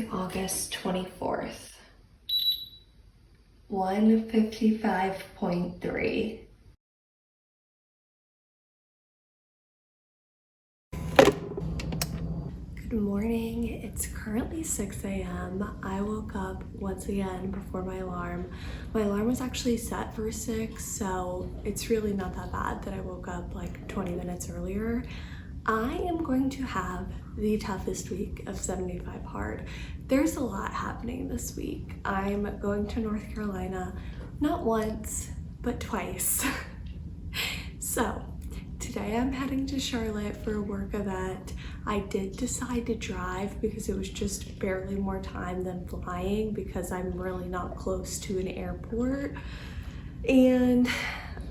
Thursday, August 24th. 155.3. Good morning. It's currently 6 a.m. I woke up once again before my alarm. My alarm was actually set for 6, so it's really not that bad that I woke up like 20 minutes earlier. I am going to have the toughest week of 75 hard. There's a lot happening this week. I'm going to North Carolina, not once, but twice. So today I'm heading to Charlotte for a work event. I did decide to drive because it was just barely more time than flying because I'm really not close to an airport. And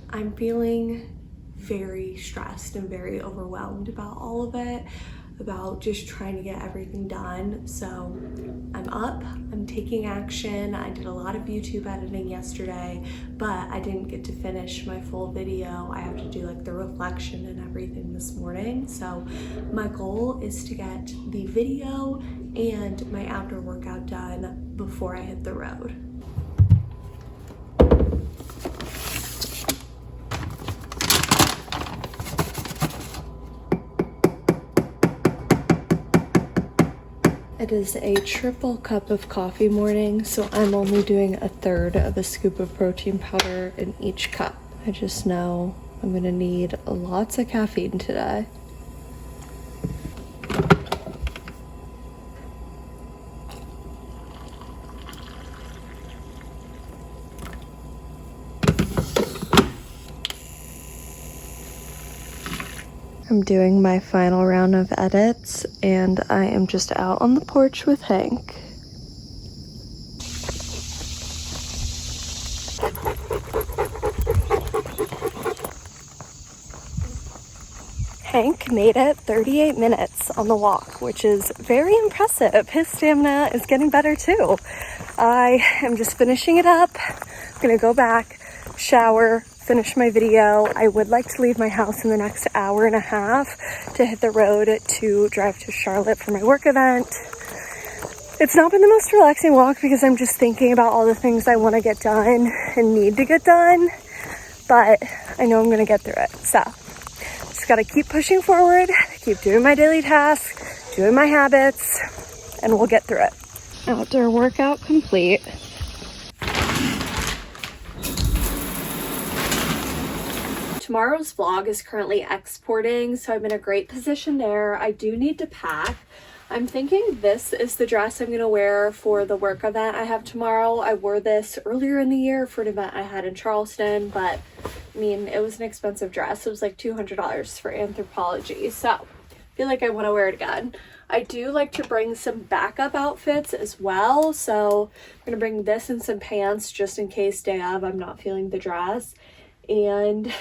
I'm feeling very stressed and very overwhelmed about all of it, about just trying to get everything done. So I'm up, I'm taking action. I did a lot of YouTube editing yesterday, but I didn't get to finish my full video. I have to do like the reflection and everything this morning. So my goal is to get the video and my outdoor workout done before I hit the road. It is a triple cup of coffee morning, so I'm only doing a third of a scoop of protein powder in each cup. I just know I'm gonna need lots of caffeine today. I'm doing my final round of edits and I am just out on the porch with Hank. Hank made it 38 minutes on the walk, which is very impressive. His stamina is getting better too. I am just finishing it up. I'm gonna go back, shower, finish my video. I would like to leave my house in the next hour and a half to hit the road to drive to Charlotte for my work event. It's not been the most relaxing walk because I'm just thinking about all the things I want to get done and need to get done, but I know I'm going to get through it. So just got to keep pushing forward, keep doing my daily tasks, doing my habits, and we'll get through it. Outdoor workout complete. Tomorrow's vlog is currently exporting, so I'm in a great position there. I do need to pack. I'm thinking this is the dress I'm gonna wear for the work event I have tomorrow. I wore this earlier in the year for an event I had in Charleston, but I mean, it was an expensive dress. It was like $200 for Anthropologie, so I feel like I wanna wear it again. I do like to bring some backup outfits as well, so I'm gonna bring this and some pants just in case day of I'm not feeling the dress. And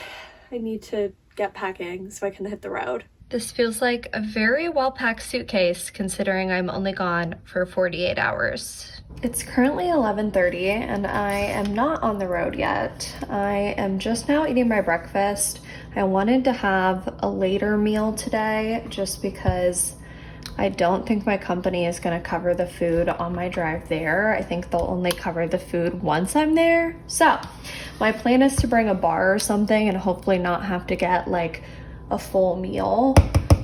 I need to get packing so I can hit the road. This feels like a very well-packed suitcase considering I'm only gone for 48 hours. It's currently 11:30 and I am not on the road yet. I am just now eating my breakfast. I wanted to have a later meal today just because I don't think my company is going to cover the food on my drive there. I think they'll only cover the food once I'm there. So my plan is to bring a bar or something and hopefully not have to get like a full meal.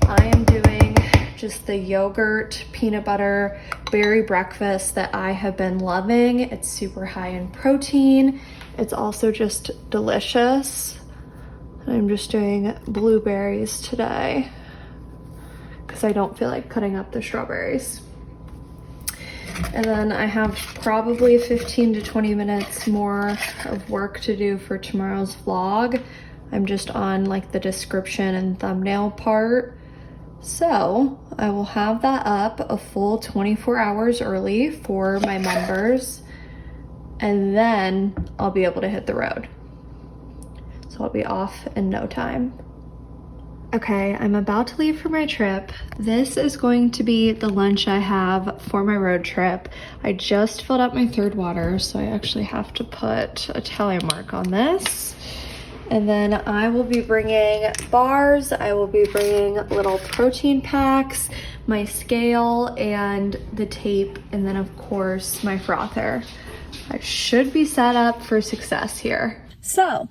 I am doing just the yogurt, peanut butter, berry breakfast that I have been loving. It's super high in protein. It's also just delicious. I'm just doing blueberries today because I don't feel like cutting up the strawberries. And then I have probably 15 to 20 minutes more of work to do for tomorrow's vlog. I'm just on like the description and thumbnail part. So I will have that up a full 24 hours early for my members. And then I'll be able to hit the road. So I'll be off in no time. Okay, I'm about to leave for my trip. This is going to be the lunch I have for my road trip. I just filled up my third water, so I actually have to put a tally mark on this. And then I will be bringing bars, I will be bringing little protein packs, my scale, and the tape, and then of course my frother. I should be set up for success here. So,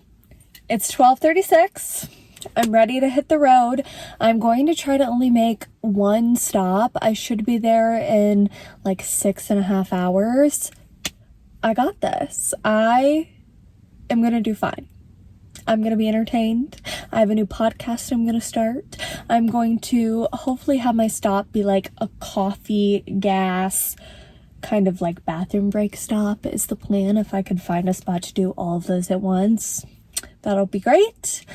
it's 12:36. I'm ready to hit the road. I'm going to try to only make one stop. I should be there in like 6.5 hours. I got this. I am gonna do fine. I'm gonna be entertained. I have a new podcast I'm gonna start. I'm going to hopefully have my stop be like a coffee, gas, kind of like bathroom break stop is the plan. If I could find a spot to do all of those at once, that'll be great.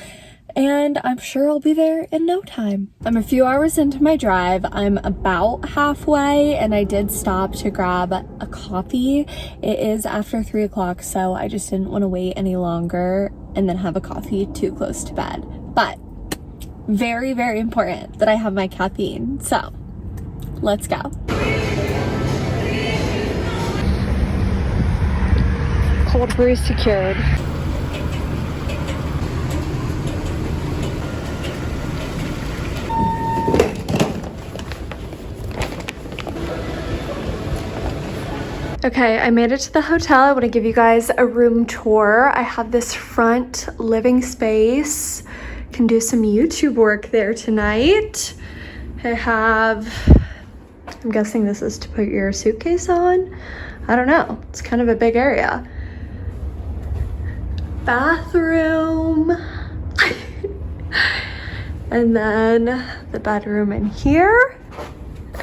And I'm sure I'll be there in no time. I'm a few hours into my drive. I'm about halfway, and I did stop to grab a coffee. It is after 3 o'clock, so I just didn't want to wait any longer and then have a coffee too close to bed. But very, very important that I have my caffeine. So let's go. Cold brew secured. Okay, I made it to the hotel. I want to give you guys a room tour. I have this front living space. Can do some YouTube work there tonight. I'm guessing this is to put your suitcase on. I don't know. It's kind of a big area. Bathroom. And then the bedroom in here.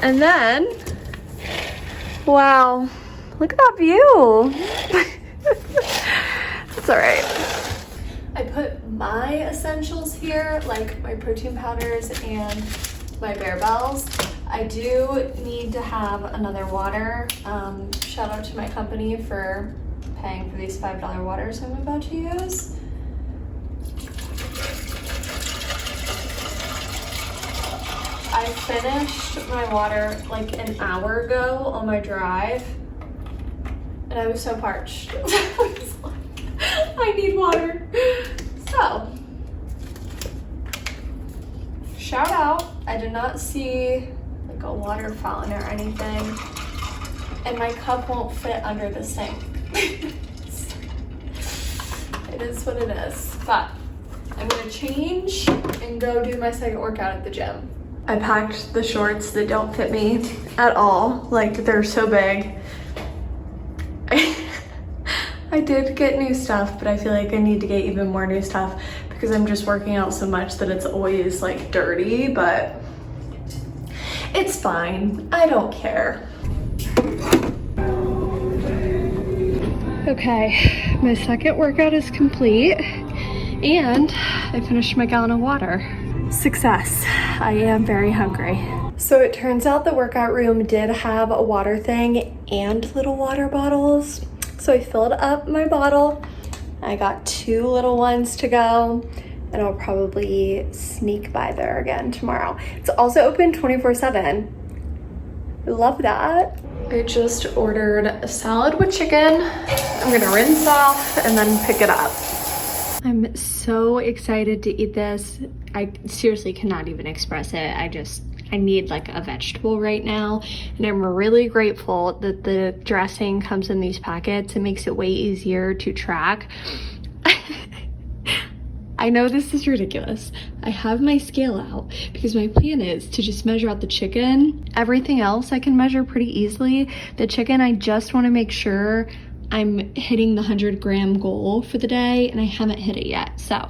And then, wow. Look at that view. It's all right. I put my essentials here, like my protein powders and my Bear Bells. I do need to have another water. Shout out to my company for paying for these $5 waters I'm about to use. I finished my water like an hour ago on my drive. And I was so parched. I was like, I need water. So, shout out. I did not see like a water fountain or anything. And my cup won't fit under the sink. It is what it is. But I'm gonna change and go do my second workout at the gym. I packed the shorts that don't fit me at all. Like, they're so big. I did get new stuff, but I feel like I need to get even more new stuff because I'm just working out so much that it's always like dirty, but it's fine. I don't care. Okay, my second workout is complete and I finished my gallon of water. Success. I am very hungry. So it turns out the workout room did have a water thing and little water bottles. So I filled up my bottle. I got 2 little ones to go, and I'll probably sneak by there again tomorrow. It's also open 24/7. I love that. I just ordered a salad with chicken. I'm gonna rinse off and then pick it up. I'm so excited to eat this. I seriously cannot even express it. I need like a vegetable right now, and I'm really grateful that the dressing comes in these packets. It makes it way easier to track. I know this is ridiculous. I have my scale out because my plan is to just measure out the chicken. Everything else I can measure pretty easily. The chicken, I just want to make sure I'm hitting the 100-gram goal for the day, and I haven't hit it yet. So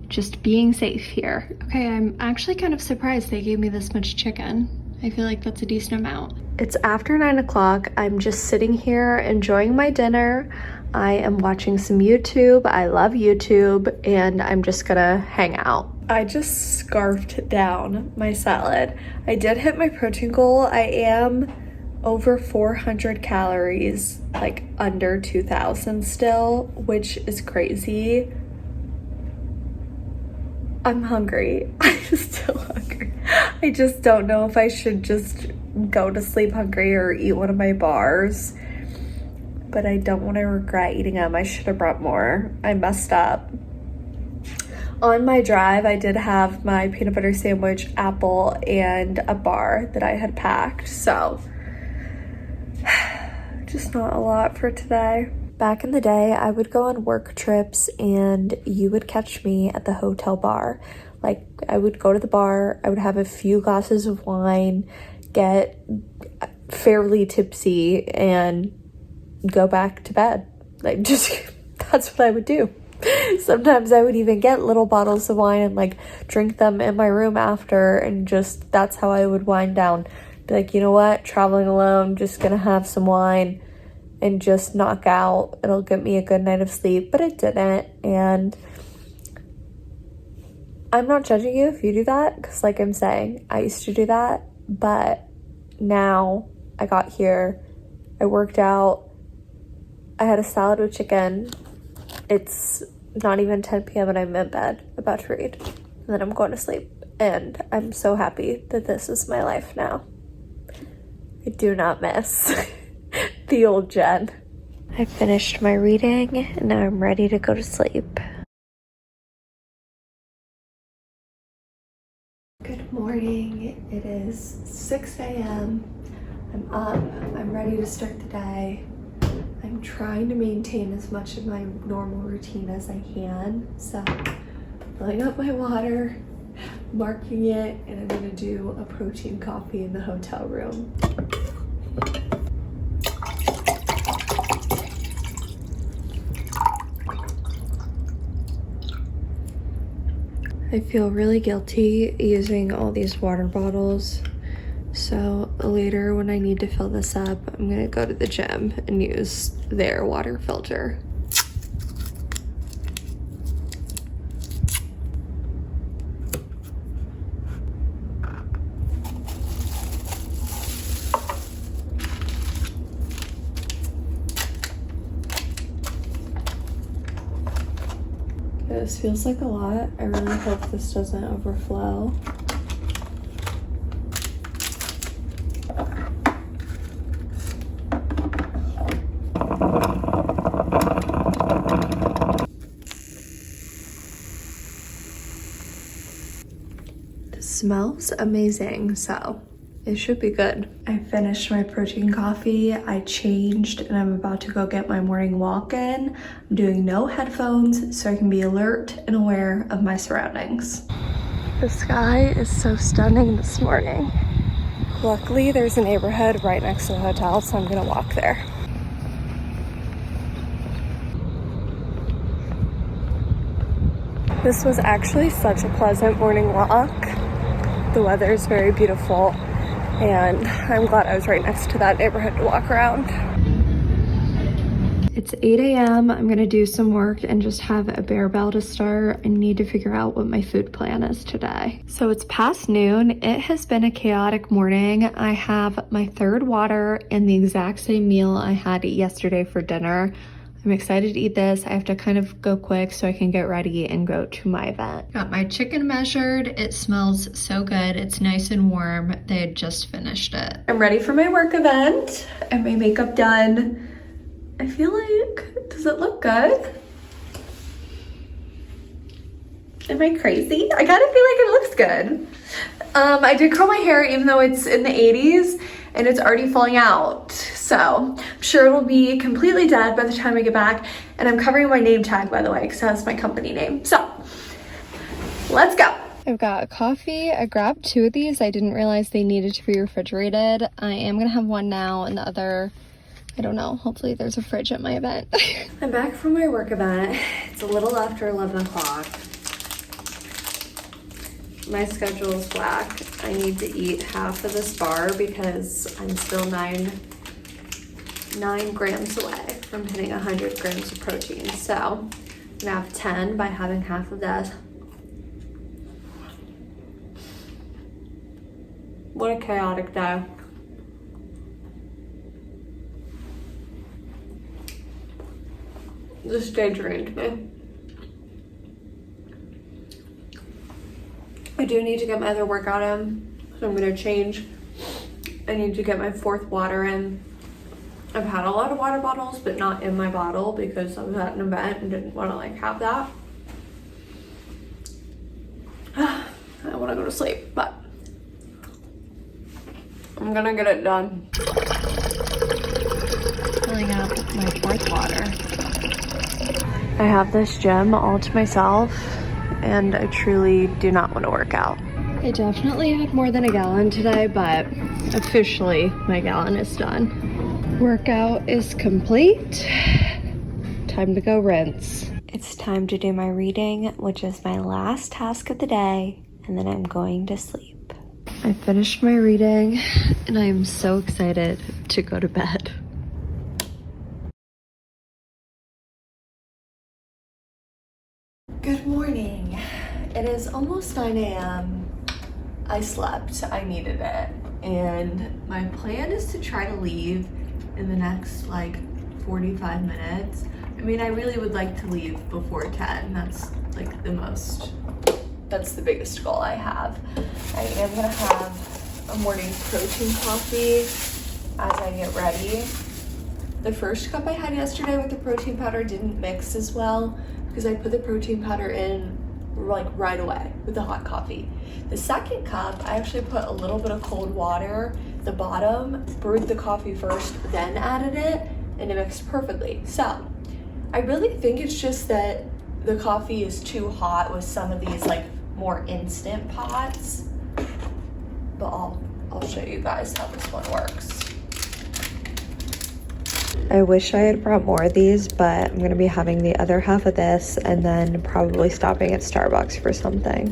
just being safe here. Okay, I'm actually kind of surprised they gave me this much chicken. I feel like that's a decent amount. It's after 9 o'clock. I'm just sitting here enjoying my dinner. I am watching some YouTube. I love YouTube, and I'm just gonna hang out. I just scarfed down my salad. I did hit my protein goal. I am over 400 calories, like under 2,000 still, which is crazy. I'm hungry. I'm still hungry. I just don't know if I should just go to sleep hungry or eat one of my bars. But I don't want to regret eating them. I should have brought more. I messed up. On my drive, I did have my peanut butter sandwich, apple, and a bar that I had packed, so just not a lot for today. Back in the day, I would go on work trips and you would catch me at the hotel bar. Like, I would go to the bar, I would have a few glasses of wine, get fairly tipsy, and go back to bed. Like, just, that's what I would do. Sometimes I would even get little bottles of wine and like drink them in my room after, and just, that's how I would wind down. Be like, you know what, traveling alone, just gonna have some wine and just knock out. It'll get me a good night of sleep. But it didn't, and I'm not judging you if you do that, because like I'm saying, I used to do that, but now I got here, I worked out, I had a salad with chicken. It's not even 10 p.m. and I'm in bed about to read, and then I'm going to sleep, and I'm so happy that this is my life now. I do not miss the old Jen. I finished my reading and now I'm ready to go to sleep. Good morning. It is 6 a.m. I'm up. I'm ready to start the day. I'm trying to maintain as much of my normal routine as I can. So, filling up my water, marking it, and I'm gonna do a protein coffee in the hotel room. I feel really guilty using all these water bottles. So later when I need to fill this up, I'm gonna go to the gym and use their water filter. This feels like a lot. I really hope this doesn't overflow. Smells amazing, so it should be good. I finished my protein coffee, I changed, and I'm about to go get my morning walk in. I'm doing no headphones so I can be alert and aware of my surroundings. The sky is so stunning this morning. Luckily, there's a neighborhood right next to the hotel, so I'm gonna walk there. This was actually such a pleasant morning walk. The weather is very beautiful, and I'm glad I was right next to that neighborhood to walk around. It's 8 a.m. I'm gonna do some work and just have a barbell to start. I need to figure out what my food plan is today. So it's past noon. It has been a chaotic morning. I have my third water and the exact same meal I had yesterday for dinner. I'm excited to eat this. I have to kind of go quick so I can get ready and go to my event. Got my chicken measured. It smells so good. It's nice and warm. They had just finished it. I'm ready for my work event and my makeup done. I feel like, does it look good? Am I crazy? I kind of feel like it looks good. I did curl my hair even though it's in the 80s and it's already falling out. So I'm sure it'll be completely dead by the time I get back. And I'm covering my name tag, by the way, because that's my company name. So let's go. I've got a coffee. I grabbed 2 of these. I didn't realize they needed to be refrigerated. I am gonna have one now and the other, I don't know, hopefully there's a fridge at my event. I'm back from my work event. It's a little after 11 o'clock. My schedule is whack. I need to eat half of this bar because I'm still 9 grams away from hitting 100 grams of protein. So I'm gonna have 10 by having half of that. What a chaotic day. This day drained me. I do need to get my other workout in, so I'm gonna change. I need to get my 4th water in. I've had a lot of water bottles, but not in my bottle because I was at an event and didn't want to like have that. want to go to sleep, but I'm gonna get it done. Filling up my 4th water. I have this gym all to myself, and I truly do not want to work out. I definitely had more than a gallon today, but officially my gallon is done. Workout is complete. Time to go rinse. It's time to do my reading, which is my last task of the day, and then I'm going to sleep. I finished my reading, and I am so excited to go to bed. Good morning. It is almost 9 a.m. I slept, I needed it, and my plan is to try to leave in the next like 45 minutes. I mean, I really would like to leave before 10. That's like that's the biggest goal I have. I am gonna have a morning protein coffee as I get ready. The first cup I had yesterday with the protein powder didn't mix as well because I put the protein powder in like right away with the hot coffee. The second cup, I actually put a little bit of cold water at the bottom, brewed the coffee first, then added it, and it mixed perfectly. So I really think it's just that the coffee is too hot with some of these like more instant pots, but I'll show you guys how this one works. I wish I had brought more of these, but I'm gonna be having the other half of this and then probably stopping at Starbucks for something.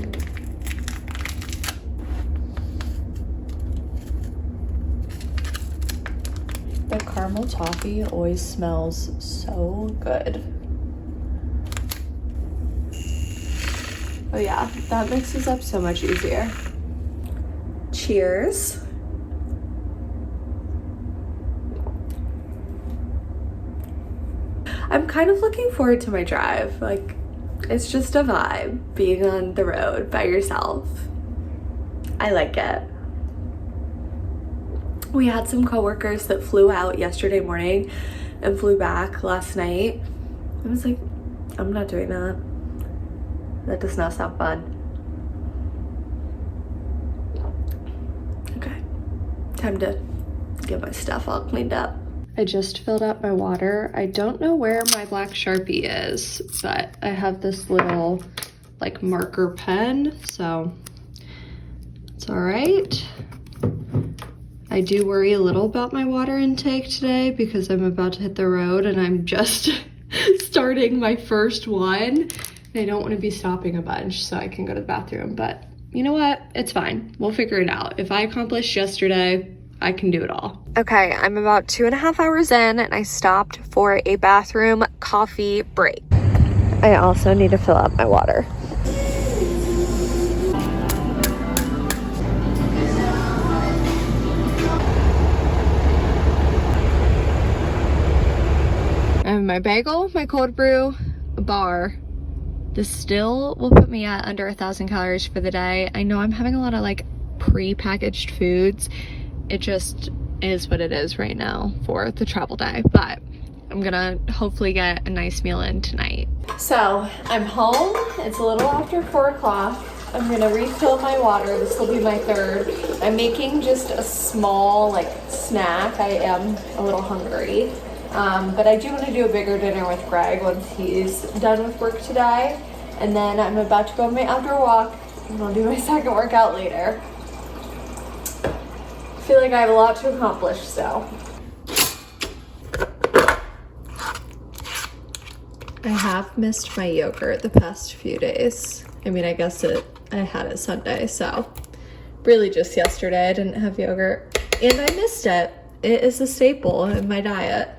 The caramel toffee always smells so good. Oh yeah, that mixes up so much easier. Cheers. I'm kind of looking forward to my drive. Like, it's just a vibe being on the road by yourself. I like it. We had some coworkers that flew out yesterday morning and flew back last night. I was like, I'm not doing that. That does not sound fun. Okay, time to get my stuff all cleaned up. I just filled up my water. I don't know where my black Sharpie is, but I have this little like marker pen, so it's all right. I do worry a little about my water intake today because I'm about to hit the road and I'm just starting my first one. I don't want to be stopping a bunch so I can go to the bathroom, but you know what? It's fine. We'll figure it out. If I accomplished yesterday, I can do it all. Okay, I'm about 2.5 hours in and I stopped for a bathroom coffee break. I also need to fill up my water. I have my bagel, my cold brew, a bar. This still will put me at under 1,000 calories for the day. I know I'm having a lot of like pre-packaged foods. It just is what it is right now for the travel day, but I'm gonna hopefully get a nice meal in tonight. So I'm home. It's a little after 4 o'clock. I'm gonna refill my water. This will be my third. I'm making just a small like snack. I am a little hungry, but I do want to do a bigger dinner with Greg once he's done with work today. And then I'm about to go on my outdoor walk and I'll do my second workout later. I feel like I have a lot to accomplish, so. I have missed my yogurt the past few days. I mean, I guess I had it Sunday, so really just yesterday I didn't have yogurt and I missed it. It is a staple in my diet.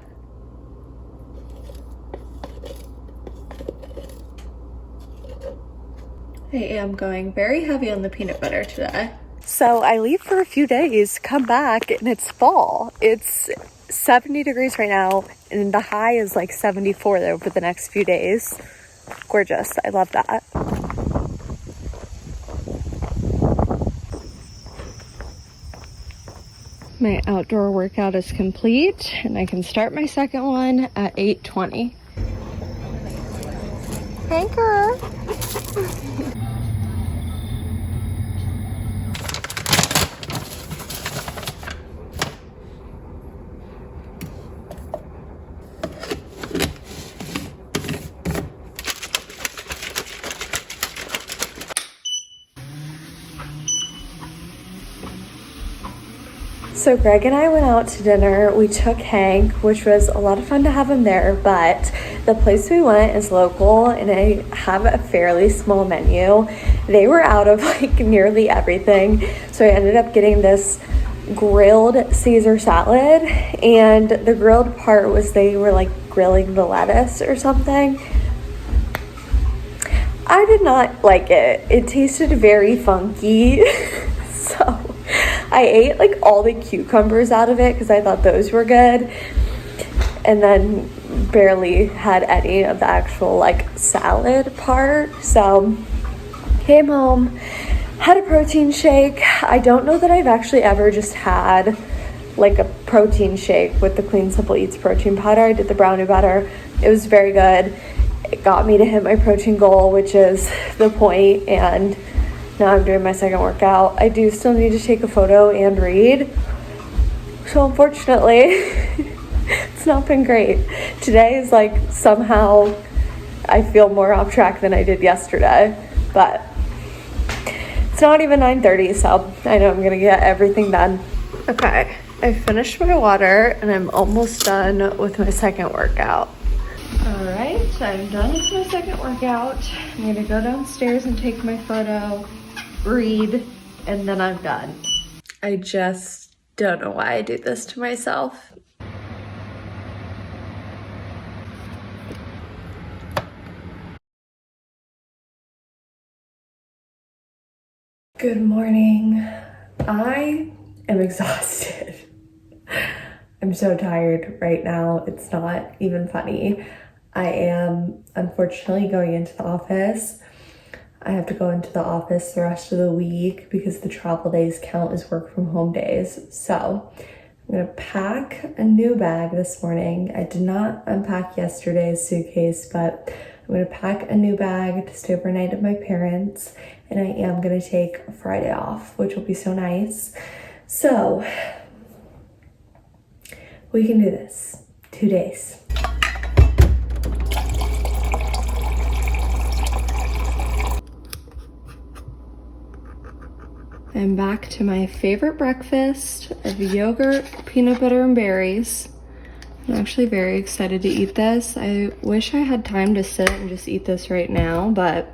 I am going very heavy on the peanut butter today. So I leave for a few days, come back, and it's fall. It's 70 degrees right now, and the high is like 74 though for the next few days. Gorgeous. I love that. My outdoor workout is complete, and I can start my second one at 8:20. Anchor. So Greg and I went out to dinner. We took Hank, which was a lot of fun to have him there, but the place we went is local and I have a fairly small menu. They were out of like nearly everything, so I ended up getting this grilled Caesar salad, and the grilled part was they were like grilling the lettuce or something. I did not like it. It tasted very funky. So I ate like all the cucumbers out of it because I thought those were good, and then barely had any of the actual like salad part. So came home, had a protein shake. I don't know that I've actually ever just had like a protein shake with the Clean Simple Eats protein powder. I did the brownie butter. It was very good. It got me to hit my protein goal, which is the point, and now I'm doing my second workout. I do still need to take a photo and read. So unfortunately, it's not been great. Today is like somehow I feel more off track than I did yesterday, but it's not even 9:30, so I know I'm gonna get everything done. Okay, I finished my water and I'm almost done with my second workout. All right, I'm done with my second workout. I'm gonna go downstairs and take my photo, read, and then I'm done. I just don't know why I do this to myself. Good morning. I am exhausted. I'm so tired right now. It's not even funny. I am unfortunately going into the office. I have to go into the office the rest of the week because the travel days count as work from home days. So I'm gonna pack a new bag this morning. I did not unpack yesterday's suitcase, but I'm gonna pack a new bag to stay overnight at my parents', and I am gonna take Friday off, which will be so nice. So we can do this. 2 days. I'm back to my favorite breakfast of yogurt, peanut butter, and berries. I'm actually very excited to eat this. I wish I had time to sit and just eat this right now, but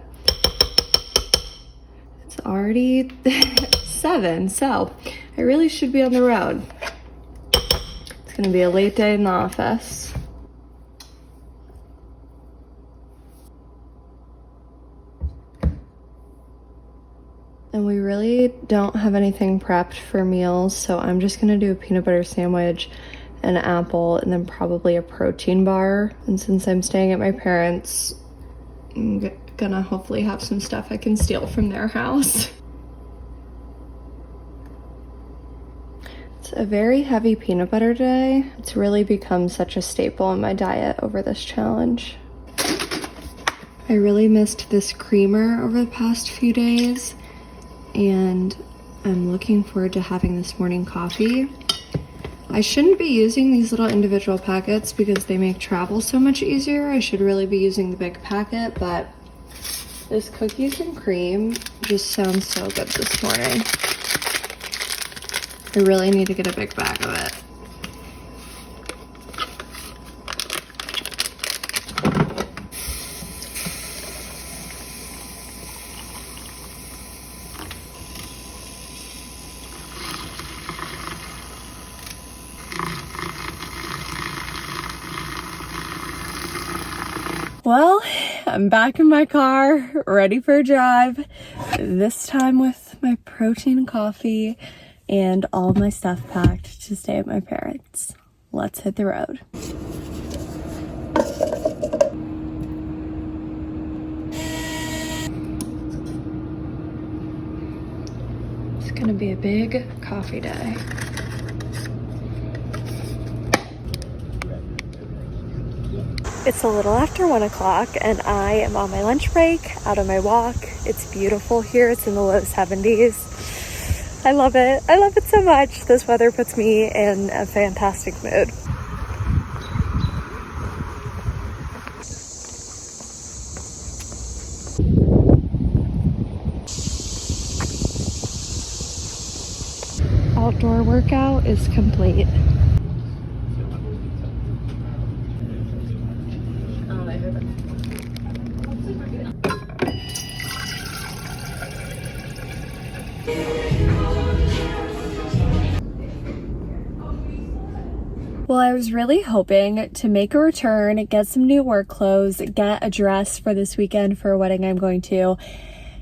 it's already 7, so I really should be on the road. It's gonna be a late day in the office. And we really don't have anything prepped for meals, so I'm just gonna do a peanut butter sandwich, an apple, and then probably a protein bar. And since I'm staying at my parents', I'm gonna hopefully have some stuff I can steal from their house. It's a very heavy peanut butter day. It's really become such a staple in my diet over this challenge. I really missed this creamer over the past few days, and I'm looking forward to having this morning coffee. I shouldn't be using these little individual packets because they make travel so much easier. I should really be using the big packet, but this cookies and cream just sounds so good this morning. I really need to get a big bag of it. Well, I'm back in my car, ready for a drive, this time with my protein coffee and all of my stuff packed to stay at my parents'. Let's hit the road. It's gonna be a big coffee day. It's a little after 1 o'clock and I am on my lunch break, out on my walk. It's beautiful here. It's in the low 70s. I love it. I love it so much. This weather puts me in a fantastic mood. All outdoor workout is complete. Well, I was really hoping to make a return, get some new work clothes, get a dress for this weekend for a wedding I'm going to.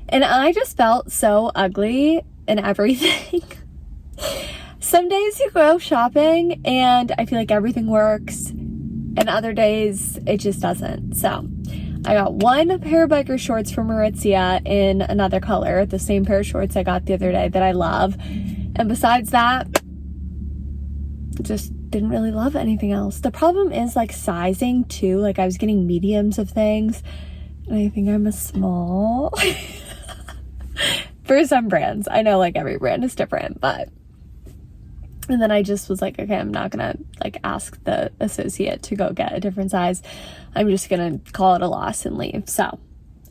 And I just felt so ugly in everything. Some days you go shopping and I feel like everything works, and other days it just doesn't. So I got one pair of biker shorts from Aritzia in another color, the same pair of shorts I got the other day that I love. And besides that, just didn't really love anything else. The problem is like sizing too. Like I was getting mediums of things and I think I'm a small for some brands. I know like every brand is different, but and then I just was like, okay, I'm not gonna like ask the associate to go get a different size. I'm just gonna call it a loss and leave. So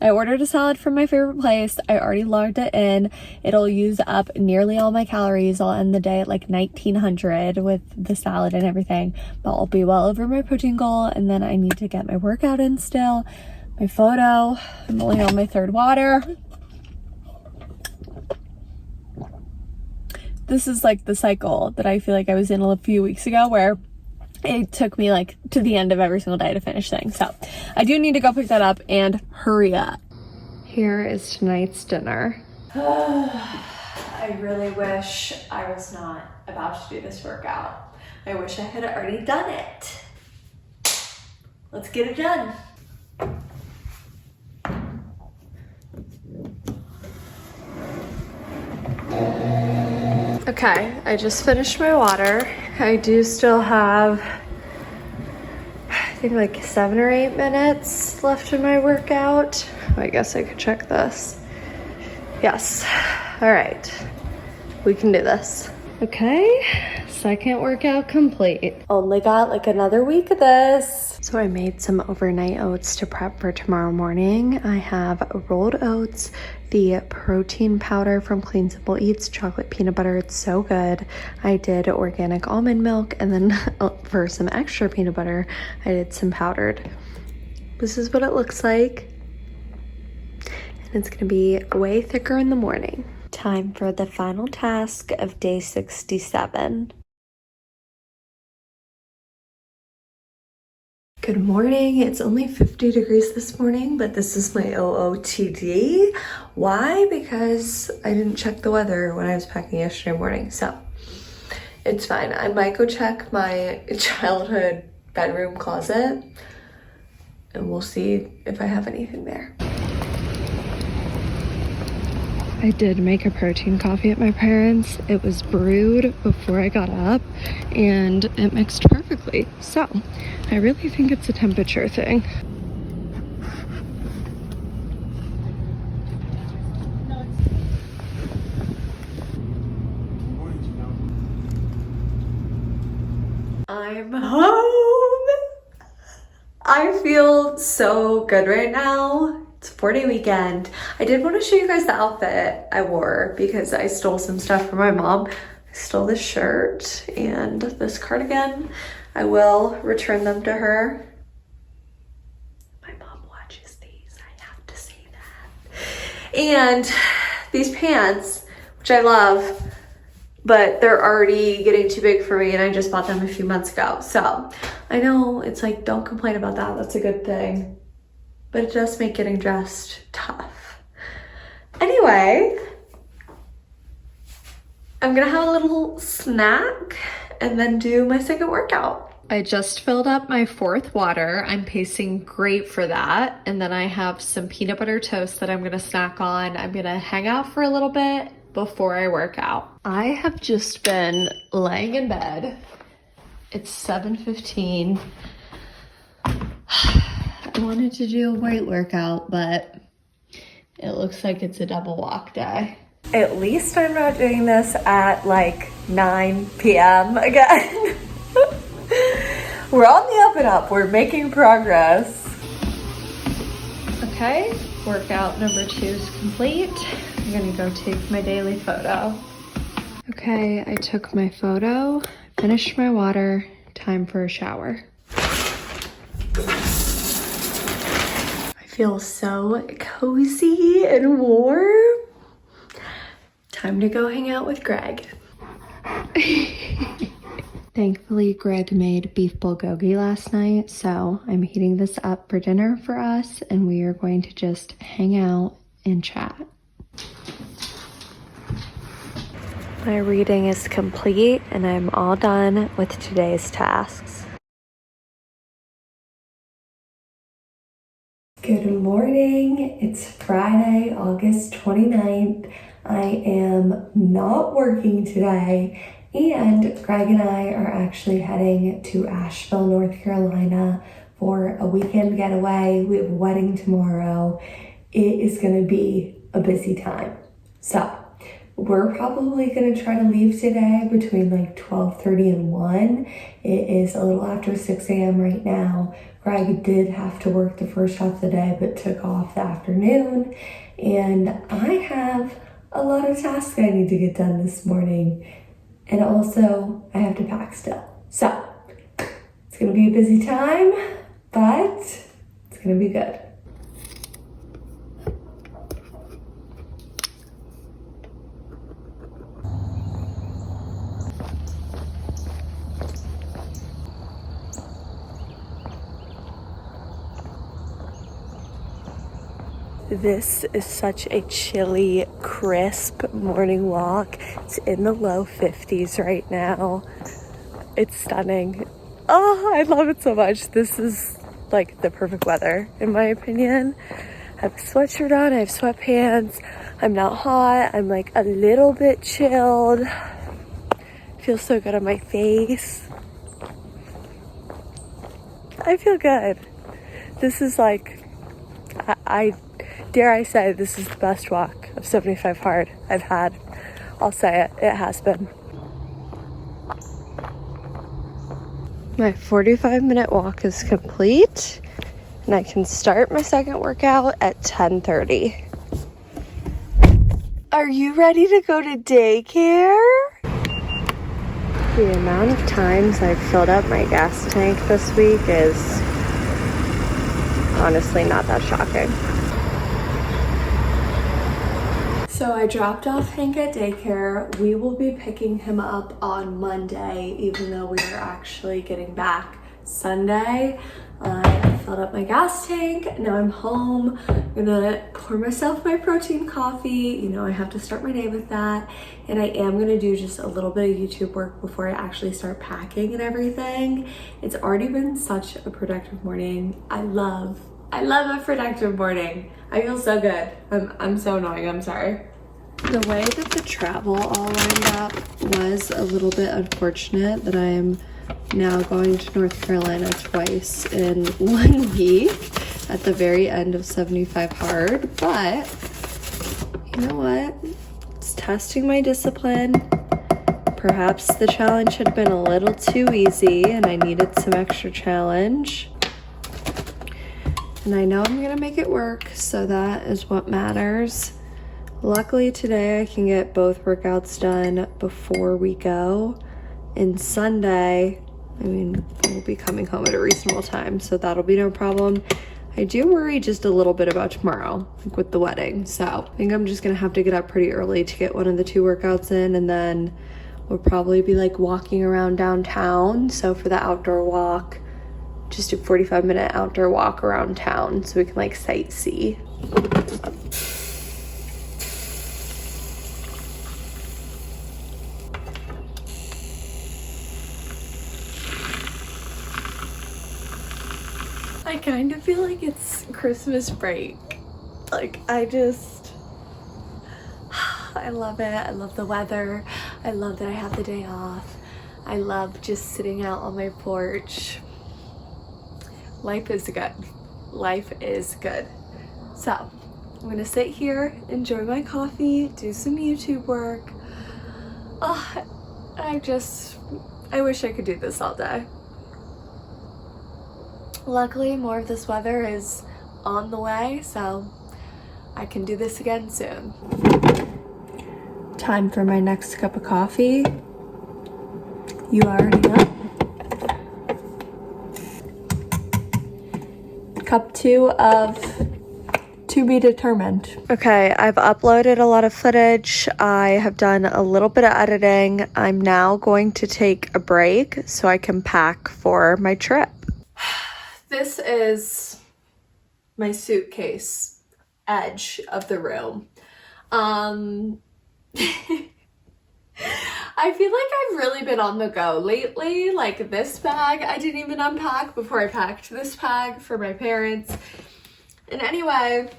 I ordered a salad from my favorite place. I already logged it in. It'll use up nearly all my calories. I'll end the day at like 1900 with the salad and everything, but I'll be well over my protein goal. And then I need to get my workout in still. My photo, I'm only on my third water. This is like the cycle that I feel like I was in a few weeks ago where it took me like to the end of every single day to finish things. So I do need to go pick that up and hurry up. Here is tonight's dinner. I really wish I was not about to do this workout. I wish I had already done it. Let's get it done. Okay, I just finished my water. I do still have, I think like 7 or 8 minutes left in my workout. I guess I could check this. Yes, all right, we can do this. Okay, second workout complete. Only got like another week of this. So I made some overnight oats to prep for tomorrow morning. I have rolled oats, the protein powder from Clean Simple Eats, chocolate peanut butter. It's so good. I did organic almond milk, and then for some extra peanut butter, I did some powdered. This is what it looks like. And it's gonna be way thicker in the morning. Time for the final task of day 67. Good morning. It's only 50 degrees this morning, but this is my OOTD. Why? Because I didn't check the weather when I was packing yesterday morning, so it's fine. I might go check my childhood bedroom closet and we'll see if I have anything there. I did make a protein coffee at my parents'. It was brewed before I got up and it mixed perfectly. So I really think it's a temperature thing. I'm home. I feel so good right now. It's a 4-day weekend. I did want to show you guys the outfit I wore because I stole some stuff from my mom. I stole this shirt and this cardigan. I will return them to her. My mom watches these, I have to say that. And these pants, which I love, but they're already getting too big for me and I just bought them a few months ago. So I know it's like, don't complain about that. That's a good thing. But it does make getting dressed tough. Anyway, I'm gonna have a little snack and then do my second workout. I just filled up my 4th water. I'm pacing great for that. And then I have some peanut butter toast that I'm gonna snack on. I'm gonna hang out for a little bit before I work out. I have just been laying in bed. It's 7:15. I wanted to do a weight workout, but it looks like it's a double walk day. At least I'm not doing this at like 9 p.m. again. We're on the up and up. We're making progress. Okay, workout number 2 is complete. I'm gonna go take my daily photo. Okay, I took my photo, finished my water, time for a shower. I feel so cozy and warm. Time to go hang out with Greg. Thankfully, Greg made beef bulgogi last night, so I'm heating this up for dinner for us, and we are going to just hang out and chat. My reading is complete, and I'm all done with today's tasks. Good morning. It's Friday, August 29th. I am not working today, and Greg and I are actually heading to Asheville, North Carolina for a weekend getaway. We have a wedding tomorrow. It is going to be a busy time. So we're probably going to try to leave today between like 12:30 and 1. It is a little after 6 a.m. right now. Greg did have to work the first half of the day, but took off the afternoon. And I have a lot of tasks I need to get done this morning. And also, I have to pack still. So, it's going to be a busy time, but it's going to be good. This is such a chilly, crisp morning walk. It's in the low 50s right now. It's stunning. Oh, I love it so much. This is like the perfect weather, in my opinion. I have a sweatshirt on, I have sweatpants. I'm not hot, I'm like a little bit chilled. Feels so good on my face. I feel good. This is like, I dare I say, this is the best walk of 75 hard I've had. I'll say it, it has been. My 45-minute walk is complete, and I can start my second workout at 10:30. Are you ready to go to daycare? The amount of times I've filled up my gas tank this week is honestly not that shocking. So I dropped off Hank at daycare. We will be picking him up on Monday, even though we are actually getting back Sunday. I filled up my gas tank. Now I'm home. I'm gonna pour myself my protein coffee. You know, I have to start my day with that. And I am gonna do just a little bit of YouTube work before I actually start packing and everything. It's already been such a productive morning. I love a productive morning. I feel so good. I'm so annoying, I'm sorry. The way that the travel all lined up was a little bit unfortunate that I am now going to North Carolina twice in 1 week at the very end of 75 hard, but you know what? It's testing my discipline. Perhaps the challenge had been a little too easy and I needed some extra challenge. And I know I'm gonna make it work, so that is what matters. Luckily today I can get both workouts done before we go. And Sunday, I mean, we'll be coming home at a reasonable time, so that'll be no problem. I do worry just a little bit about tomorrow, like with the wedding. So I think I'm just gonna have to get up pretty early to get one of the 2 workouts in, and then we'll probably be like walking around downtown. So for the outdoor walk, just a 45-minute outdoor walk around town so we can like sightsee. I kind of feel like it's Christmas break. Like I love it. I love the weather. I love that I have the day off. I love just sitting out on my porch. Life is good. Life is good. So I'm gonna sit here, enjoy my coffee, do some YouTube work. Oh, I wish I could do this all day. Luckily, more of this weather is on the way, so I can do this again soon. Time for my next cup of coffee. You already know. Cup 2 of to be determined. Okay, I've uploaded a lot of footage. I have done a little bit of editing. I'm now going to take a break so I can pack for my trip. This is my suitcase edge of the room. I feel like I've really been on the go lately. Like this bag I didn't even unpack before I packed this bag for my parents. And anyway,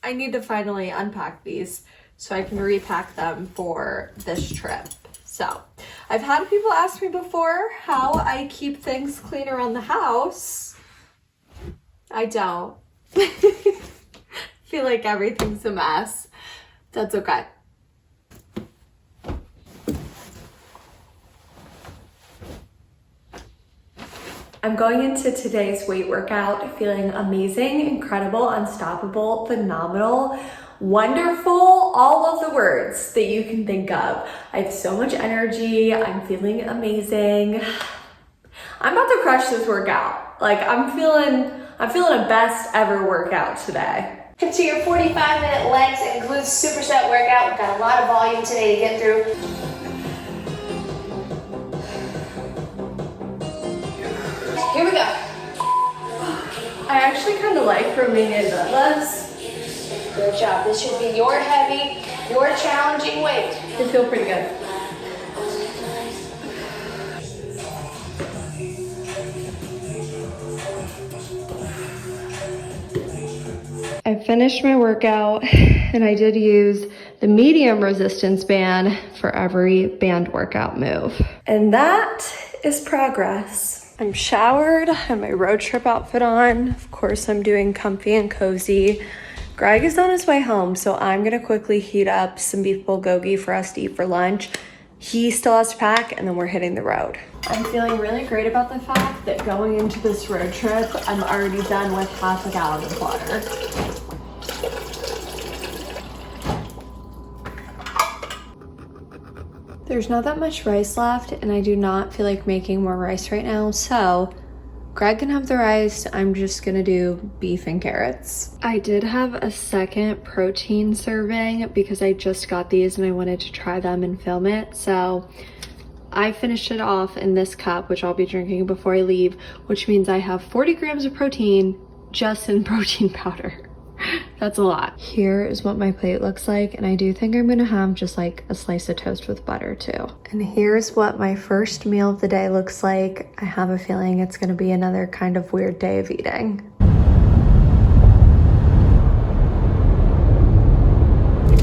I need to finally unpack these so I can repack them for this trip. So I've had people ask me before how I keep things clean around the house. I don't. Feel like everything's a mess. That's okay. I'm going into today's weight workout feeling amazing, incredible, unstoppable, phenomenal, wonderful, all of the words that you can think of. I have so much energy. I'm feeling amazing. I'm about to crush this workout. Like I'm feeling a best ever workout today. To your 45-minute legs, it includes superset workout. We've got a lot of volume today to get through. Here we go. I actually kind of like Romanian deadlifts. Good job. This should be your heavy, your challenging weight. They feel pretty good. I finished my workout and I did use the medium resistance band for every band workout move. And that is progress. I'm showered, I have my road trip outfit on. Of course, I'm doing comfy and cozy. Greg is on his way home, so I'm gonna quickly heat up some beef bulgogi for us to eat for lunch. He still has to pack, and then we're hitting the road. I'm feeling really great about the fact that going into this road trip, I'm already done with half a gallon of water. There's not that much rice left, and I do not feel like making more rice right now, so Greg can have the rice. I'm just gonna do beef and carrots. I did have a second protein serving because I just got these and I wanted to try them and film it, so I finished it off in this cup, which I'll be drinking before I leave, which means I have 40 grams of protein just in protein powder. That's a lot. Here is what my plate looks like, and I do think I'm gonna have just like a slice of toast with butter too. And here's what my first meal of the day looks like. I have a feeling it's gonna be another kind of weird day of eating.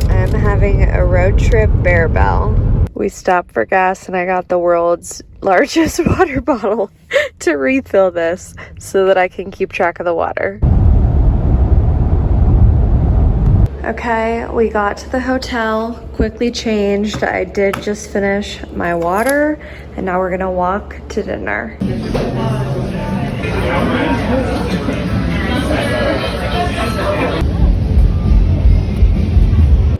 I'm having a road trip bear bell. We stopped for gas and I got the world's largest water bottle to refill this so that I can keep track of the water. Okay, we got to the hotel, quickly changed. I did just finish my water, and now we're gonna walk to dinner.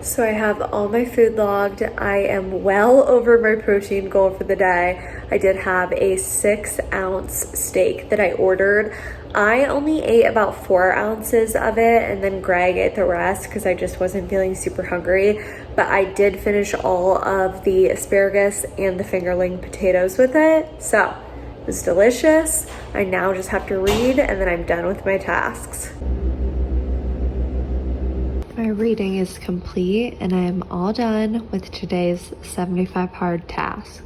So I have all my food logged. I am well over my protein goal for the day. I did have a 6-ounce steak that I ordered. I only ate about 4 ounces of it, and then Greg ate the rest because I just wasn't feeling super hungry. But I did finish all of the asparagus and the fingerling potatoes with it. So it was delicious. I now just have to read, and then I'm done with my tasks. My reading is complete, and I am all done with today's 75 hard tasks.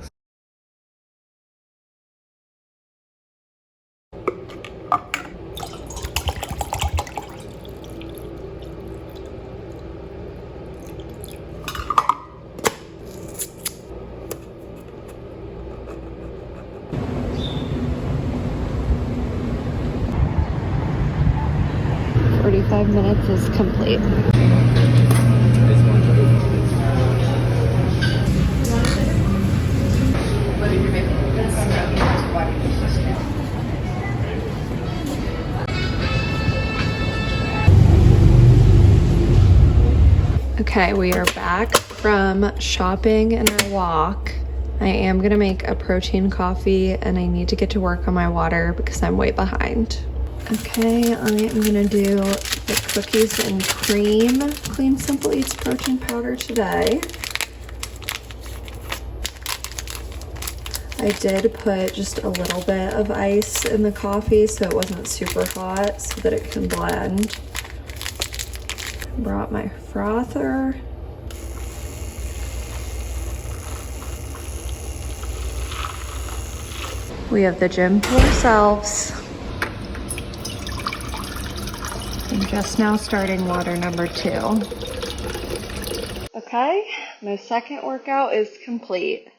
Five minutes is complete. Okay, we are back from shopping and our walk. I am gonna make a protein coffee and I need to get to work on my water because I'm way behind. Okay, I am gonna do the cookies and cream Clean Simple Eats protein powder today. I did put just a little bit of ice in the coffee so it wasn't super hot so that it can blend. Brought my frother. We have the gym to ourselves. I'm just now starting water number 2. Okay, my second workout is complete.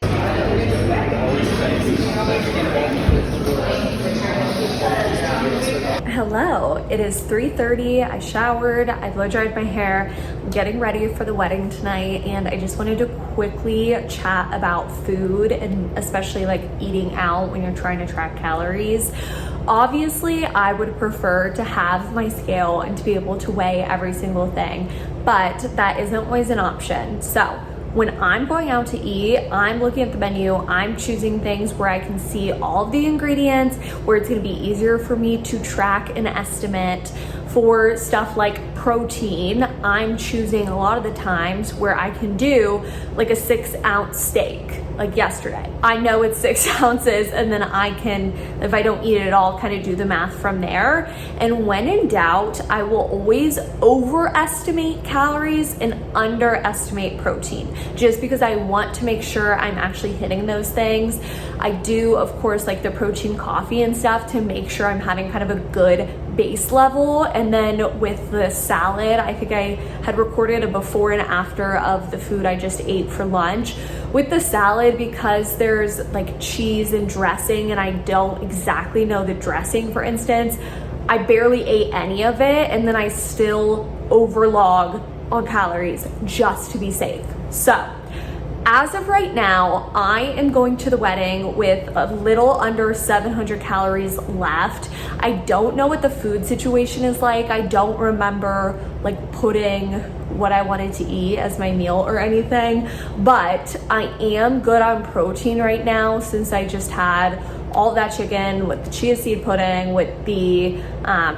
Hello, it is 3:30. I showered, I blow dried my hair. I'm getting ready for the wedding tonight, and I just wanted to quickly chat about food and especially like eating out when you're trying to track calories. Obviously, I would prefer to have my scale and to be able to weigh every single thing, but that isn't always an option. So when I'm going out to eat, I'm looking at the menu, I'm choosing things where I can see all of the ingredients, where it's gonna be easier for me to track and estimate. For stuff like protein, I'm choosing a lot of the times where I can do like a 6-ounce steak, like yesterday. I know it's 6 ounces, and then I can, if I don't eat it at all, kind of do the math from there. And when in doubt, I will always overestimate calories and underestimate protein, just because I want to make sure I'm actually hitting those things. I do, of course, like the protein coffee and stuff to make sure I'm having kind of a good base level. And then with the salad, I think I had recorded a before and after of the food I just ate for lunch. With the salad, because there's like cheese and dressing and I don't exactly know the dressing, for instance, I barely ate any of it, and then I still overlog on calories just to be safe. So as of right now, I am going to the wedding with a little under 700 calories left. I don't know what the food situation is like. I don't remember like putting what I wanted to eat as my meal or anything, but I am good on protein right now since I just had all that chicken with the chia seed pudding, with the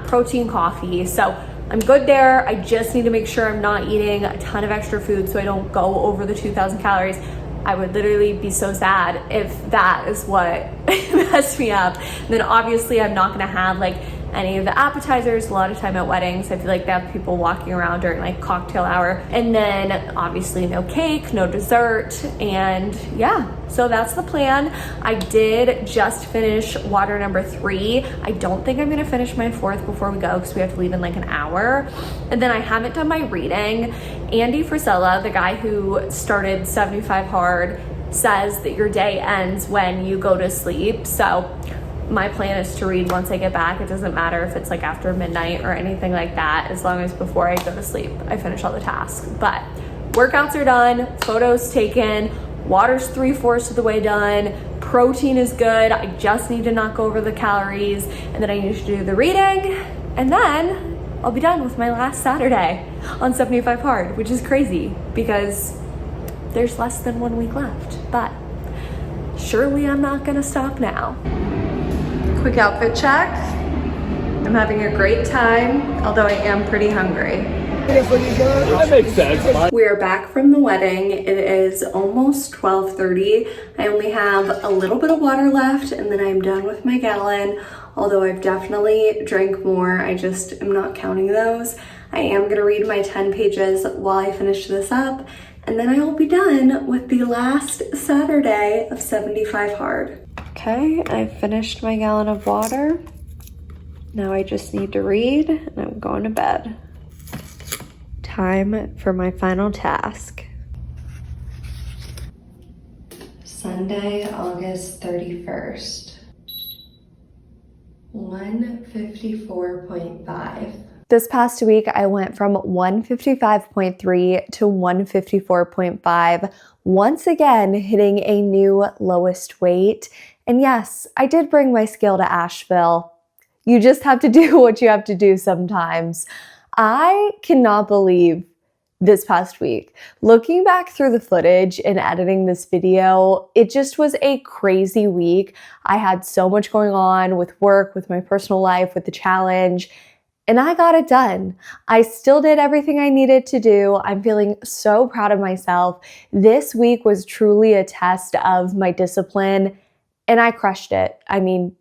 protein coffee. So I'm good there. I just need to make sure I'm not eating a ton of extra food so I don't go over the 2,000 calories. I would literally be so sad if that is what messed me up. And then obviously I'm not gonna have like any of the appetizers. A lot of time at weddings, I feel like they have people walking around during like cocktail hour. And then obviously no cake, no dessert, and yeah, so that's the plan. I did just finish water number 3. I don't think I'm gonna finish my 4th before we go because we have to leave in like an hour. And then I haven't done my reading. Andy Frisella, the guy who started 75 Hard, says that your day ends when you go to sleep. So my plan is to read once I get back. It doesn't matter if it's like after midnight or anything like that, as long as before I go to sleep, I finish all the tasks. But workouts are done, photos taken, water's 3/4 of the way done, protein is good. I just need to not go over the calories, and then I need to do the reading, and then I'll be done with my last Saturday on 75 Hard, which is crazy because there's less than 1 week left, but surely I'm not gonna stop now. Quick outfit check. I'm having a great time, although I am pretty hungry. That makes sense. We are back from the wedding. It is almost 12:30. I only have a little bit of water left, and then I'm done with my gallon, although I've definitely drank more. I just am not counting those. I am gonna read my 10 pages while I finish this up, and then I will be done with the last Saturday of 75 Hard. Okay, I finished my gallon of water. Now I just need to read, and I'm going to bed. Time for my final task. Sunday, August 31st. 154.5. This past week, I went from 155.3 to 154.5, once again hitting a new lowest weight. And yes, I did bring my scale to Asheville. You just have to do what you have to do sometimes. I cannot believe this past week. Looking back through the footage and editing this video, it just was a crazy week. I had so much going on with work, with my personal life, with the challenge, and I got it done. I still did everything I needed to do. I'm feeling so proud of myself. This week was truly a test of my discipline, and I crushed it. I mean,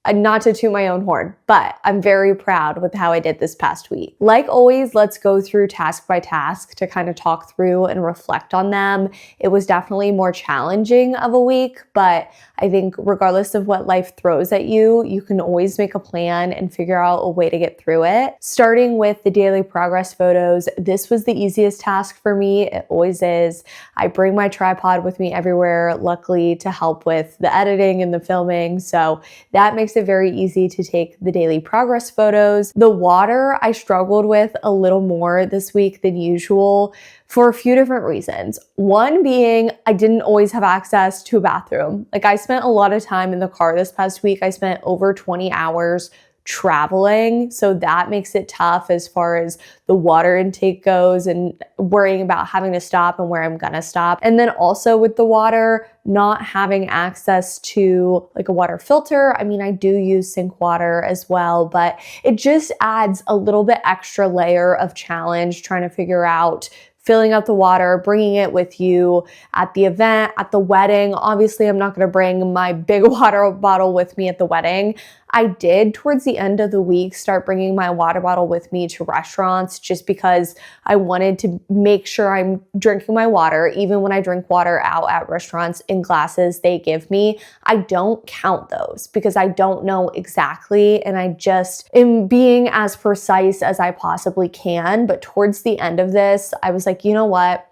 not to toot my own horn, but I'm very proud with how I did this past week. Like always, let's go through task by task to kind of talk through and reflect on them. It was definitely more challenging of a week, but I think regardless of what life throws at you, you can always make a plan and figure out a way to get through it. Starting with the daily progress photos, this was the easiest task for me. It always is. I bring my tripod with me everywhere, luckily, to help with the editing and the filming. So that makes it very easy to take the daily progress photos. The water I struggled with a little more this week than usual for a few different reasons. One being I didn't always have access to a bathroom. Like, I spent a lot of time in the car this past week. I spent over 20 hours traveling. So that makes it tough as far as the water intake goes and worrying about having to stop and where I'm gonna stop. And then also with the water, not having access to like a water filter. I mean, I do use sink water as well, but it just adds a little bit extra layer of challenge trying to figure out filling up the water, bringing it with you at the event, at the wedding. Obviously, I'm not gonna bring my big water bottle with me at the wedding. I did, towards the end of the week, start bringing my water bottle with me to restaurants just because I wanted to make sure I'm drinking my water. Even when I drink water out at restaurants in glasses they give me, I don't count those because I don't know exactly, and I just am being as precise as I possibly can. But towards the end of this, I was like, you know what?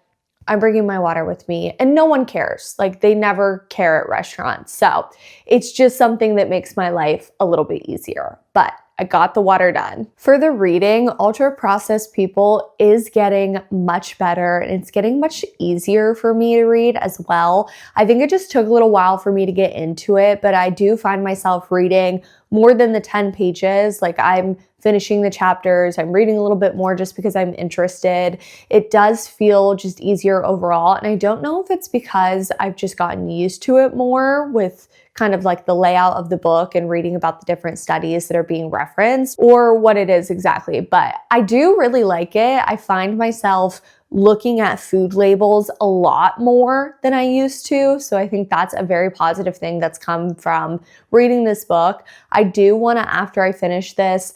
I'm bringing my water with me, and no one cares. Like, they never care at restaurants. So it's just something that makes my life a little bit easier, but I got the water done. For the reading, ultra processed people is getting much better, and it's getting much easier for me to read as well. I think it just took a little while for me to get into it, but I do find myself reading more than the 10 pages. Like, I'm finishing the chapters, I'm reading a little bit more just because I'm interested. It does feel just easier overall. And I don't know if it's because I've just gotten used to it more with kind of like the layout of the book and reading about the different studies that are being referenced, or what it is exactly. But I do really like it. I find myself looking at food labels a lot more than I used to. So I think that's a very positive thing that's come from reading this book. I do want to, after I finish this,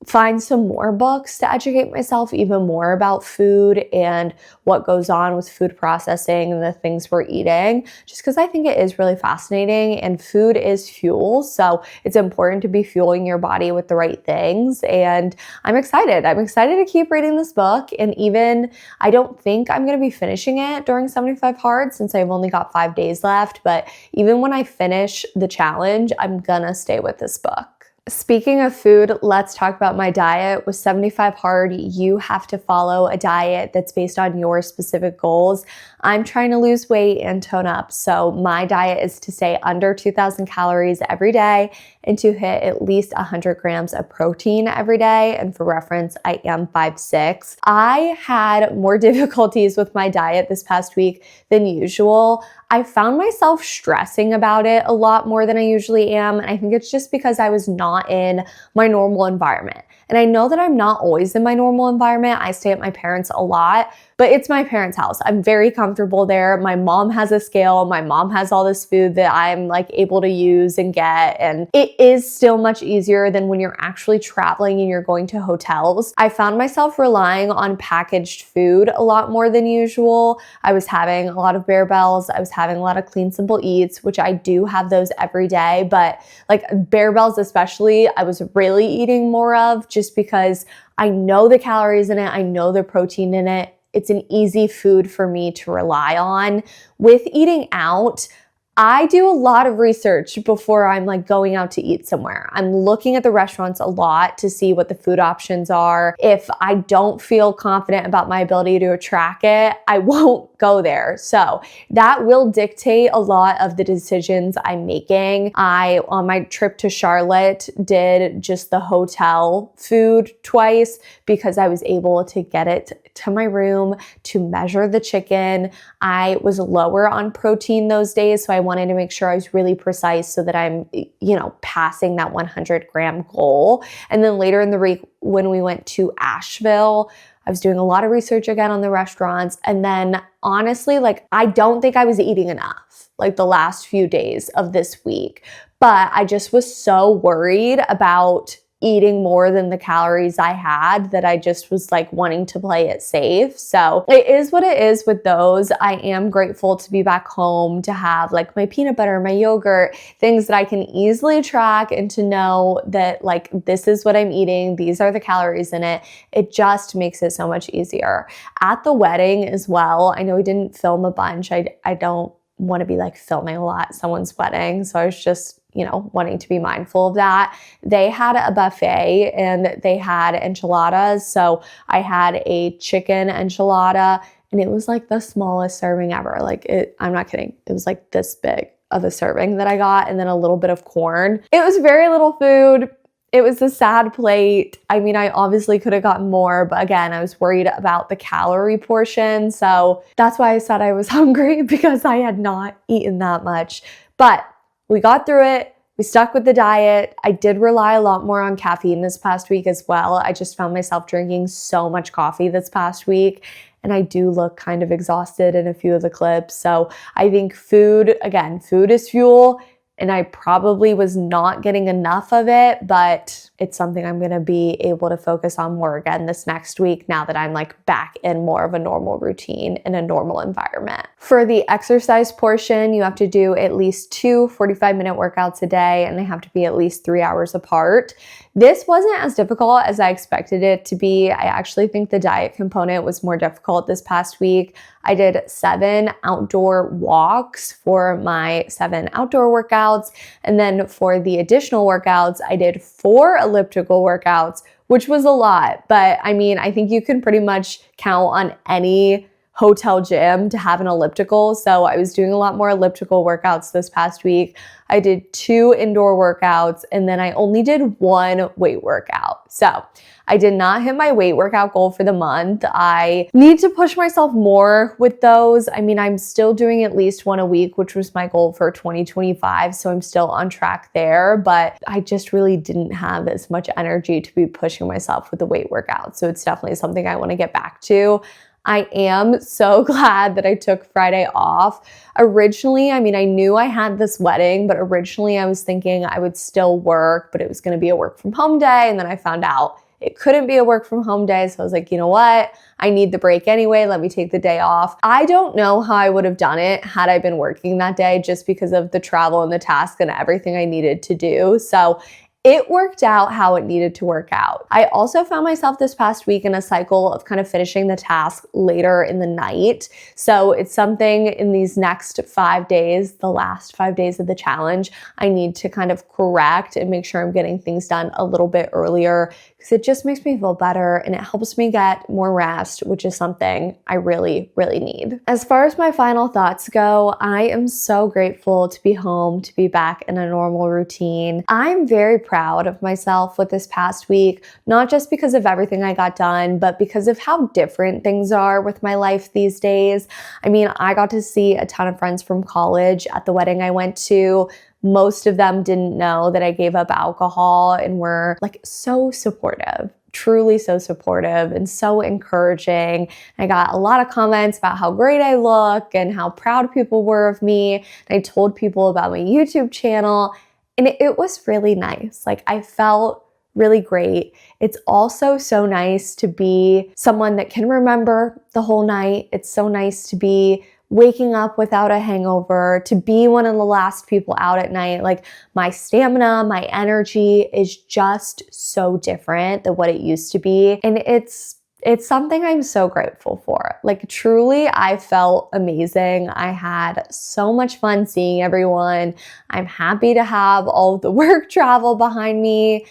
find some more books to educate myself even more about food and what goes on with food processing and the things we're eating, just because I think it is really fascinating, and food is fuel. So it's important to be fueling your body with the right things. And I'm excited. I'm excited to keep reading this book. And even, I don't think I'm going to be finishing it during 75 Hard since I've only got 5 days left. But even when I finish the challenge, I'm gonna stay with this book. Speaking of food, let's talk about my diet. With 75 Hard, you have to follow a diet that's based on your specific goals. I'm trying to lose weight and tone up, so my diet is to stay under 2,000 calories every day and to hit at least 100 grams of protein every day. And for reference, I am 5'6". I had more difficulties with my diet this past week than usual. I found myself stressing about it a lot more than I usually am. And I think it's just because I was not in my normal environment. And I know that I'm not always in my normal environment. I stay at my parents' a lot, but it's my parents' house. I'm very comfortable there. My mom has a scale. My mom has all this food that I'm like able to use and get. And it is still much easier than when you're actually traveling and you're going to hotels. I found myself relying on packaged food a lot more than usual. I was having a lot of Bear Bells. I was having a lot of Clean Simple Eats, which I do have those every day. But like Bear Bells especially, I was really eating more of just because I know the calories in it. I know the protein in it. It's an easy food for me to rely on. With eating out, I do a lot of research before I'm like going out to eat somewhere. I'm looking at the restaurants a lot to see what the food options are. If I don't feel confident about my ability to track it, I won't go there. So that will dictate a lot of the decisions I'm making. I, on my trip to Charlotte, did just the hotel food twice because I was able to get it to my room to measure the chicken. I was lower on protein those days, so I wanted to make sure I was really precise so that I'm, passing that 100-gram goal. And then later in the week, when we went to Asheville, I was doing a lot of research again on the restaurants. And then honestly, I don't think I was eating enough, the last few days of this week. But I just was so worried about eating more than the calories I had that I just was wanting to play it safe. So it is what it is with those. I am grateful to be back home, to have my peanut butter, my yogurt, things that I can easily track and to know that this is what I'm eating. These are the calories in it. It just makes it so much easier. At the wedding as well, I know we didn't film a bunch. I don't want to be filming a lot at someone's wedding. So I was just wanting to be mindful of that. They had a buffet and they had enchiladas. So I had a chicken enchilada and it was the smallest serving ever. I'm not kidding. It was this big of a serving that I got, and then a little bit of corn. It was very little food. It was a sad plate. I mean, I obviously could have gotten more, but again, I was worried about the calorie portion. So that's why I said I was hungry, because I had not eaten that much. But we got through it. We stuck with the diet. I did rely a lot more on caffeine this past week as well. I just found myself drinking so much coffee this past week, and I do look kind of exhausted in a few of the clips. So I think food is fuel. And I probably was not getting enough of it, but it's something I'm going to be able to focus on more again this next week now that I'm back in more of a normal routine in a normal environment. For the exercise portion, you have to do at least 2 45-minute workouts a day, and they have to be at least 3 hours apart. This wasn't as difficult as I expected it to be. I actually think the diet component was more difficult this past week. I did 7 outdoor walks for my 7 outdoor workouts. And then for the additional workouts, I did 4 elliptical workouts, which was a lot. But I mean, I think you can pretty much count on any hotel gym to have an elliptical. So I was doing a lot more elliptical workouts this past week. I did 2 indoor workouts, and then I only did 1 weight workout. So I did not hit my weight workout goal for the month. I need to push myself more with those. I mean, I'm still doing at least 1 a week, which was my goal for 2025. So I'm still on track there, but I just really didn't have as much energy to be pushing myself with the weight workout. So it's definitely something I want to get back to. I am so glad that I took Friday off. Originally, I mean, I knew I had this wedding, but originally I was thinking I would still work, but it was going to be a work from home day. And then I found out it couldn't be a work from home day. So I was like, you know what? I need the break anyway. Let me take the day off. I don't know how I would have done it had I been working that day, just because of the travel and the task and everything I needed to do. So it worked out how it needed to work out. I also found myself this past week in a cycle of kind of finishing the task later in the night. So it's something in these next 5 days, the last 5 days of the challenge, I need to kind of correct and make sure I'm getting things done a little bit earlier, because it just makes me feel better and it helps me get more rest, which is something I really, really need. As far as my final thoughts go, I am so grateful to be home, to be back in a normal routine. I'm very proud of myself with this past week, not just because of everything I got done, but because of how different things are with my life these days. I mean, I got to see a ton of friends from college at the wedding I went to. Most of them didn't know that I gave up alcohol and were so supportive, truly so supportive and so encouraging. I got a lot of comments about how great I look and how proud people were of me. And I told people about my YouTube channel, and it was really nice. I felt really great. It's also so nice to be someone that can remember the whole night. It's so nice to be waking up without a hangover, to be one of the last people out at night. My stamina, my energy is just so different than what it used to be. And it's something I'm so grateful for. Truly, I felt amazing. I had so much fun seeing everyone. I'm happy to have all of the work travel behind me.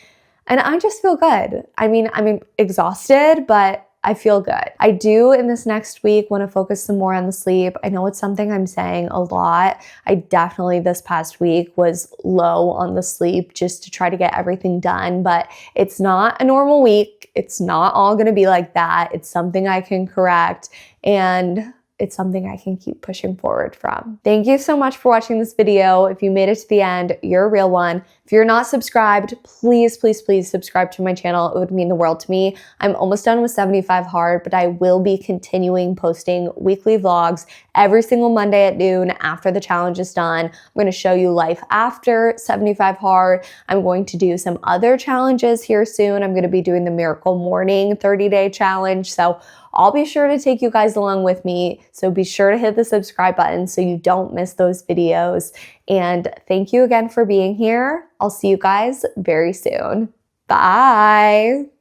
And I just feel good. I mean, I'm exhausted, but I feel good. I do in this next week want to focus some more on the sleep. I know it's something I'm saying a lot. I definitely this past week was low on the sleep just to try to get everything done, but it's not a normal week. It's not all going to be like that. It's something I can correct, and it's something I can keep pushing forward from. Thank you so much for watching this video. If you made it to the end, you're a real one. If you're not subscribed, please, please, please subscribe to my channel. It would mean the world to me. I'm almost done with 75 hard, but I will be continuing posting weekly vlogs every single Monday at noon after the challenge is done. I'm going to show you life after 75 hard. I'm going to do some other challenges here soon. I'm going to be doing the Miracle Morning 30-day challenge. So I'll be sure to take you guys along with me. So be sure to hit the subscribe button so you don't miss those videos. And thank you again for being here. I'll see you guys very soon. Bye.